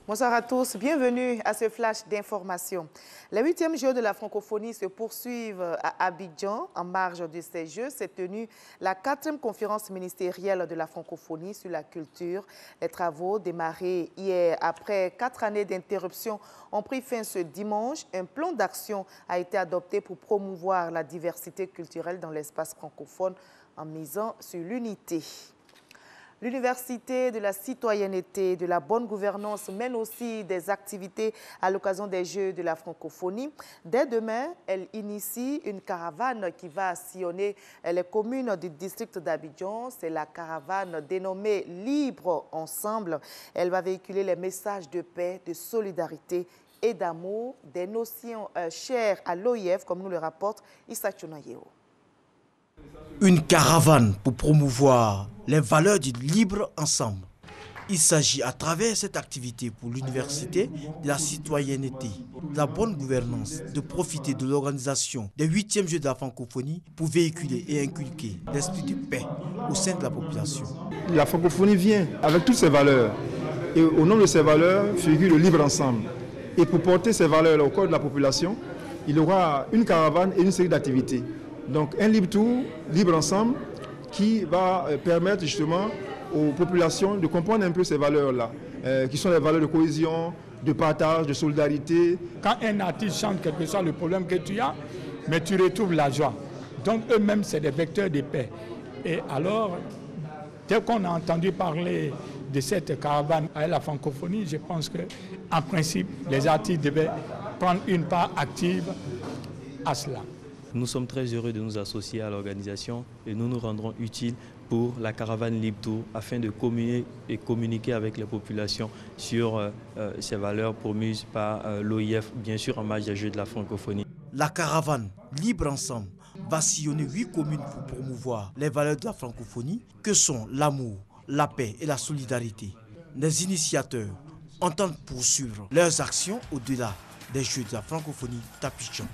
Bonsoir à tous, bienvenue à ce flash d'information. Les 8e Jeux de la francophonie se poursuivent à Abidjan. En marge de ces Jeux s'est tenue la 4e conférence ministérielle de la francophonie sur la culture. Les travaux démarrés hier après 4 années d'interruption ont pris fin ce dimanche. Un plan d'action a été adopté pour promouvoir la diversité culturelle dans l'espace francophone en misant sur l'unité. L'Université de la citoyenneté, de la bonne gouvernance mène aussi des activités à l'occasion des Jeux de la francophonie. Dès demain, elle initie une caravane qui va sillonner les communes du district d'Abidjan. C'est la caravane dénommée Libre Ensemble. Elle va véhiculer les messages de paix, de solidarité et d'amour, des notions chères à l'OIF, comme nous le rapporte Issa Chunayeo. Une caravane pour promouvoir les valeurs du libre ensemble. Il s'agit à travers cette activité pour l'Université de la citoyenneté, de la bonne gouvernance, de profiter de l'organisation des 8e Jeux de la francophonie pour véhiculer et inculquer l'esprit de paix au sein de la population. La francophonie vient avec toutes ses valeurs et au nom de ces valeurs figure le libre ensemble. Et pour porter ces valeurs au cœur de la population, il y aura une caravane et une série d'activités. Donc un libre tour, libre ensemble, qui va permettre justement aux populations de comprendre un peu ces valeurs-là, qui sont les valeurs de cohésion, de partage, de solidarité. Quand un artiste chante, quel que soit le problème que tu as, mais tu retrouves la joie. Donc eux-mêmes, c'est des vecteurs de paix. Et alors, dès qu'on a entendu parler de cette caravane à la francophonie, je pense qu'en principe, les artistes devaient prendre une part active à cela. Nous sommes très heureux de nous associer à l'organisation et nous nous rendrons utiles pour la caravane Libre Tour afin de communiquer avec les populations sur ces valeurs promues par l'OIF, bien sûr en marge des Jeux de la francophonie. La caravane Libre Ensemble va sillonner 8 communes pour promouvoir les valeurs de la francophonie que sont l'amour, la paix et la solidarité. Les initiateurs entendent poursuivre leurs actions au-delà des Jeux de la francophonie d'Abidjan.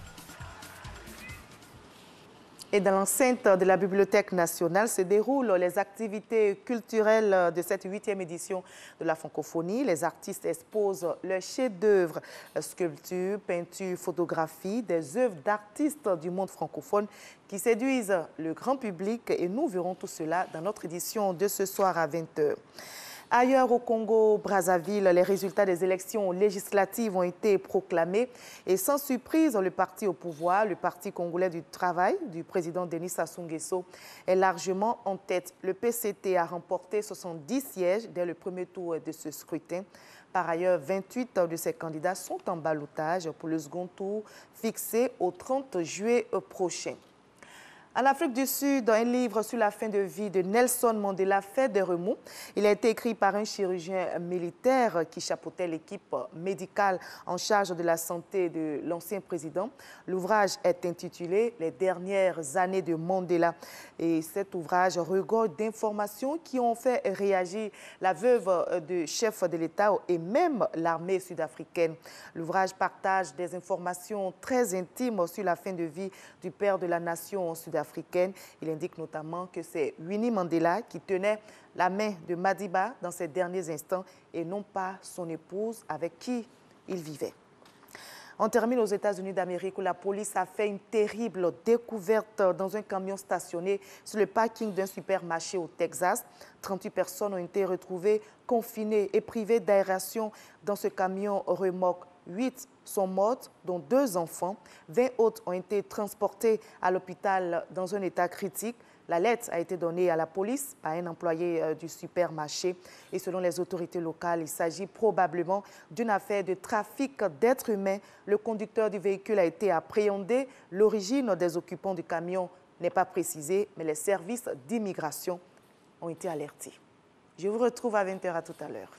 Et dans l'enceinte de la Bibliothèque nationale se déroulent les activités culturelles de cette 8e édition de la francophonie. Les artistes exposent leurs chefs-d'œuvre, sculptures, peintures, photographies, des œuvres d'artistes du monde francophone qui séduisent le grand public. Et nous verrons tout cela dans notre édition de ce soir à 20h. Ailleurs au Congo-Brazzaville, les résultats des élections législatives ont été proclamés et sans surprise, le parti au pouvoir, le Parti congolais du travail du président Denis Sassou Nguesso, est largement en tête. Le PCT a remporté 70 sièges dès le premier tour de ce scrutin. Par ailleurs, 28 de ces candidats sont en ballotage pour le second tour fixé au 30 juillet prochain. En Afrique du Sud, un livre sur la fin de vie de Nelson Mandela fait des remous. Il a été écrit par un chirurgien militaire qui chapeautait l'équipe médicale en charge de la santé de l'ancien président. L'ouvrage est intitulé « Les dernières années de Mandela ». Et cet ouvrage regorge d'informations qui ont fait réagir la veuve du chef de l'État et même l'armée sud-africaine. L'ouvrage partage des informations très intimes sur la fin de vie du père de la nation sud-africaine. Il indique notamment que c'est Winnie Mandela qui tenait la main de Madiba dans ses derniers instants et non pas son épouse avec qui il vivait. On termine aux États-Unis d'Amérique où la police a fait une terrible découverte dans un camion stationné sur le parking d'un supermarché au Texas. 38 personnes ont été retrouvées confinées et privées d'aération dans ce camion remorque. 8 sont mortes, dont 2 enfants. 20 autres ont été transportés à l'hôpital dans un état critique. La lettre a été donnée à la police par un employé du supermarché. Et selon les autorités locales, il s'agit probablement d'une affaire de trafic d'êtres humains. Le conducteur du véhicule a été appréhendé. L'origine des occupants du camion n'est pas précisée, mais les services d'immigration ont été alertés. Je vous retrouve à 20h à tout à l'heure.